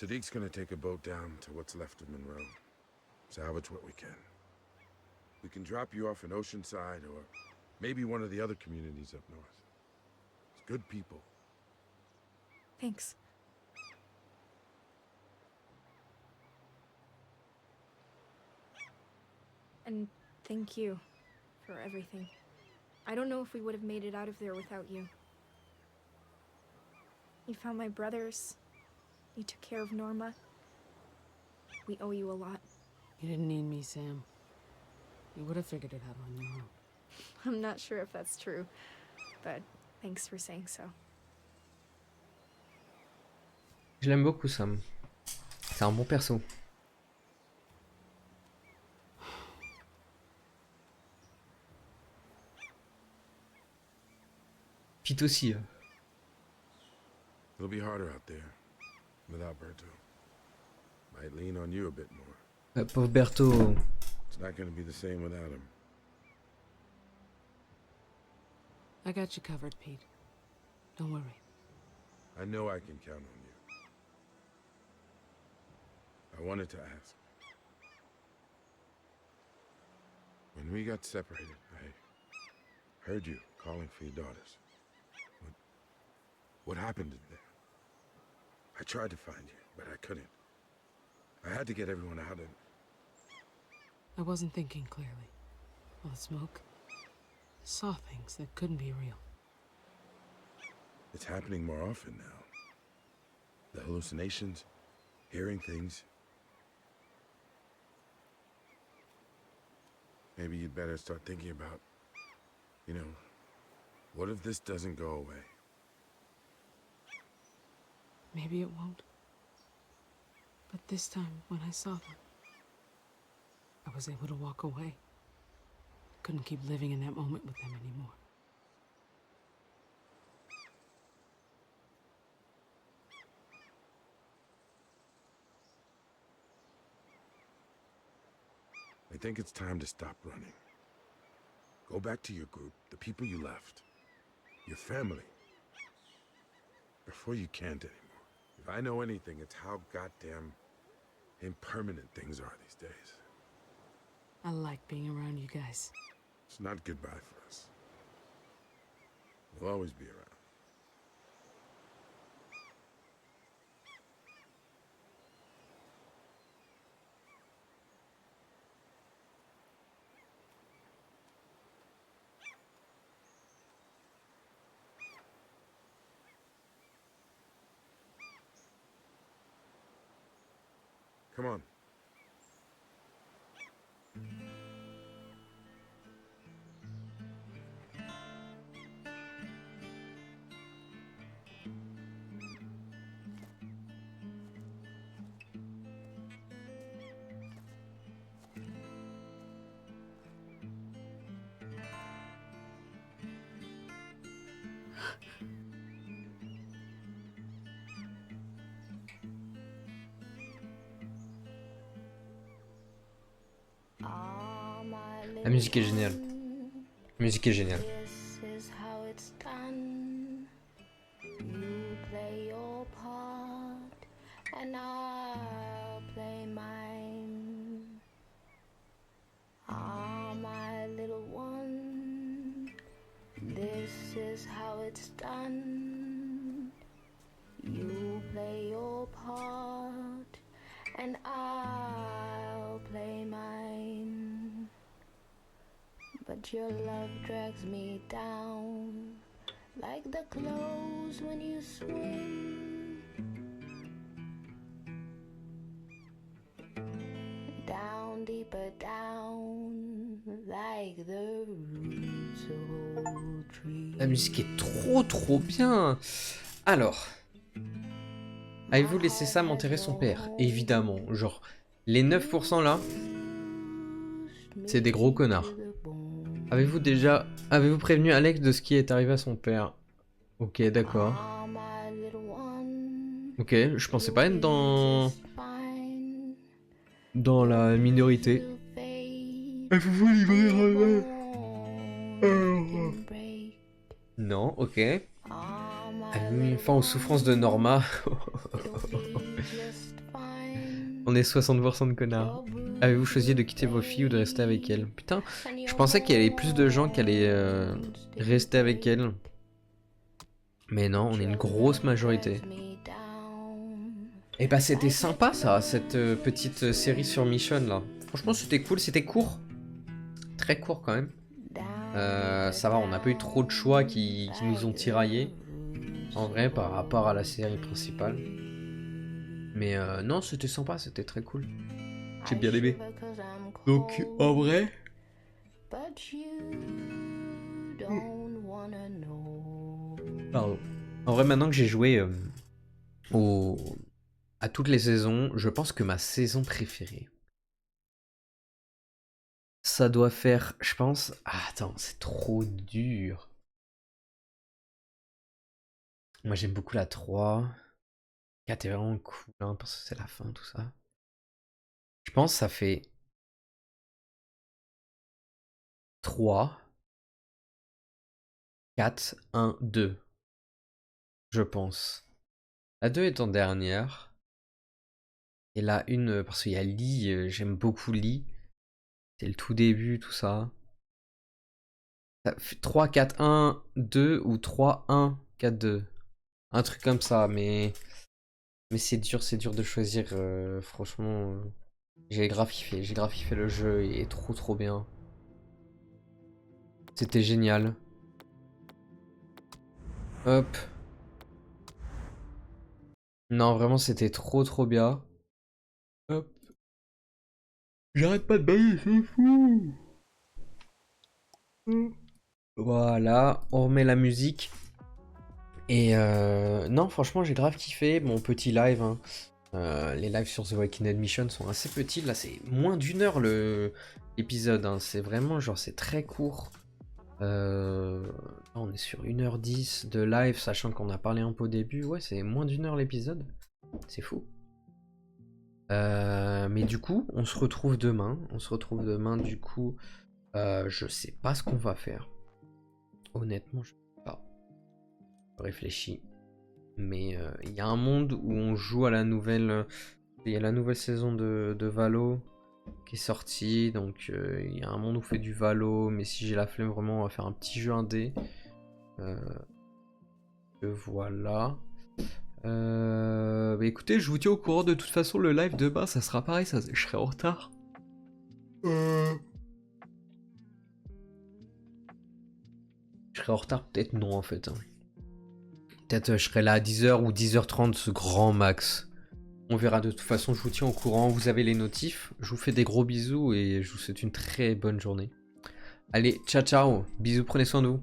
Sadiq's gonna take a boat down to what's left of Monroe. Salvage what we can. We can drop you off in Oceanside or maybe one of the other communities up north. It's good people. Thanks. And thank you for everything. I don't know if we would have made it out of there without you. You found my brothers. You took care of Norma. We owe you a lot. You didn't need me, Sam. You would have figured it out on your own. I'm not sure if that's true, but thanks for saying so. Je l'aime beaucoup, Sam. C'est un bon perso. Pete aussi. It'll be harder out there without Berto. Might lean on you a bit more. Pauvre Berto. It's not gonna be the same without him. I got you covered, Pete. Don't worry. I know I can count on you. I wanted to ask. When we got separated, I heard you calling for your daughters. What happened in there? I tried to find you, but I couldn't. I had to get everyone out and... I wasn't thinking clearly. All the smoke. I saw things that couldn't be real. It's happening more often now. The hallucinations, hearing things. Maybe you'd better start thinking about, you know, what if this doesn't go away? Maybe it won't. But this time, when I saw them, I was able to walk away. Couldn't keep living in that moment with them anymore. I think it's time to stop running. Go back to your group, the people you left, your family, before you can't anymore. If I know anything, it's how goddamn impermanent things are these days. I like being around you guys. It's not goodbye for us. We'll always be around. Come on. La musique est géniale. La musique est géniale. This is how it's done. You play your part, and I'll play mine. Ah, my little one. This is how it's done. You play your part, and I'll play mine. But your love drags me down, like the clothes when you swim. Down, deeper down, like the roots of old trees. La musique est trop bien. Alors, avez-vous laissé Sam enterrer son père? Évidemment, genre, les 9% là, c'est des gros connards. Avez-vous prévenu Alex de ce qui est arrivé à son père? Ok, d'accord. Ok, je pensais pas être dans la minorité. Avez-vous livré Non, ok. Avez-vous mis fin aux souffrances de Norma? On est 60% de connards. Avez-vous choisi de quitter vos filles ou de rester avec elles? Putain, je pensais qu'il y avait plus de gens qui allaient rester avec elles. Mais non, on est une grosse majorité. Et bah c'était sympa ça, cette petite série sur Michonne là. Franchement c'était cool, c'était court. Très court quand même. Ça va, on n'a pas eu trop de choix qui nous ont tiraillés. En vrai, par rapport à la série principale. Mais non, c'était sympa, c'était très cool. J'ai bien aimé. Donc, en vrai... Pardon. En vrai, maintenant que j'ai joué à toutes les saisons, je pense que ma saison préférée... Ça doit faire, je pense... Ah, attends, c'est trop dur. Moi, j'aime beaucoup la 3. 4 est vraiment cool, hein, parce que c'est la fin, tout ça. Je pense que ça fait 3, 4, 1, 2. Je pense. La 2 est en dernière. Et la 1, parce qu'il y a Lee, j'aime beaucoup Lee. C'est le tout début, tout ça. Ça fait 3, 4, 1, 2 ou 3, 1, 4, 2. Un truc comme ça, mais c'est dur de choisir, franchement. J'ai grave kiffé le jeu, il est trop bien. C'était génial. Hop. Non, vraiment, c'était trop bien. Hop. J'arrête pas de bailler, c'est fou. Voilà, on remet la musique. Et non, franchement, j'ai grave kiffé mon petit live. Hein. Les lives sur The Walking Dead Mission sont assez petits. Là, c'est moins d'1 heure l'épisode. Hein. C'est vraiment, genre, c'est très court. On est sur 1h10 de live, sachant qu'on a parlé un peu au début. Ouais, c'est moins d'1 heure l'épisode. C'est fou. Mais du coup, on se retrouve demain. Du coup, je sais pas ce qu'on va faire. Honnêtement, je sais pas. Je réfléchis. Mais il y a un monde où on joue à la nouvelle... Il y a la nouvelle saison de Valo qui est sortie. Donc il y a un monde où on fait du Valo. Mais si j'ai la flemme, vraiment, on va faire un petit jeu indé. Voilà. Bah écoutez, je vous tiens au courant. De toute façon, le live demain, ça sera pareil. Je serai en retard. Je serai en retard, peut-être non en fait. Hein. Peut-être je serai là à 10h ou 10h30, ce grand max. On verra, de toute façon, je vous tiens au courant. Vous avez les notifs. Je vous fais des gros bisous et je vous souhaite une très bonne journée. Allez, ciao ciao. Bisous, prenez soin de vous.